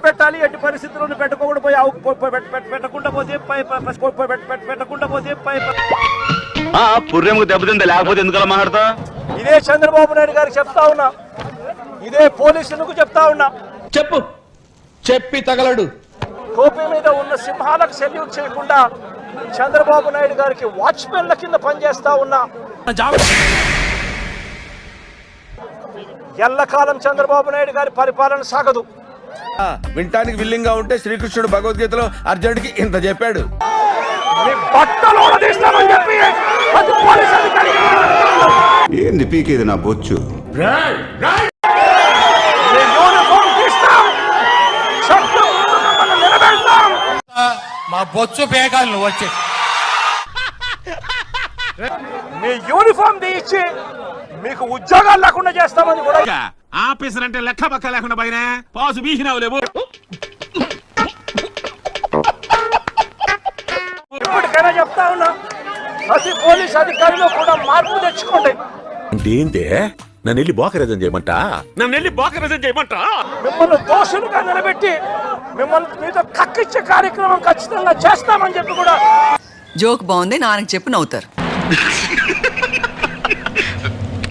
పెట్టాలి, ఎట్టి పరిస్థితుల్లో పెట్టకుండా పెట్టకుండా పోతే పుర్రెముకు దెబ్బతిందా, లేకపోతే ఎందుకలా మాట్లాడతా? ఇదే చంద్రబాబు నాయుడు గారికి చెప్తా ఉన్నా, ఇదే పోలీసులకు చెప్తా ఉన్నా, చెప్పి తగలడు. టోపీ మీద ఉన్న సింహాలకు సెల్యూట్ చేయకుండా చంద్రబాబు నాయుడు గారికి వాచ్మెన్ల కింద పనిచేస్తా ఉన్నా. ఎల్లకాలం చంద్రబాబు నాయుడు గారి పరిపాలన సాగదు. వినటానికి విల్లింగ్ గా ఉంటే శ్రీకృష్ణుడు భగవద్గీతలో అర్జునుడికి ఇంత చెప్పాడు. ఏంది పీకేది నా బొచ్చు? మా బొచ్చు బేగాలు నువ్వు వచ్చి మీ యూనిఫామ్ తీయించి మీకు ఉద్యోగాలు లేకుండా చేస్తామని కూడా. ఆఫీసర్ అంటే లెక్క పక్క లేకుండా పైన పాసు బీసినావు లేవు. ఇప్పటికైనా చెప్తా ఉన్నా, ప్రతి పోలీస్ అధికారిలో కూడా మార్పు తెచ్చుకోండి. ఏంటే నన్ను వెళ్ళి బోకరేజం చేయమంటా? మిమ్మల్ని దోషులుగా నిలబెట్టి మిమ్మల్ని మీతో కక్కిచ్చే కార్యక్రమం ఖచ్చితంగా చేస్తామని చెప్పి కూడా. జోక్ బాగుంది, నాన్నకి చెప్పు నవ్వుతారు.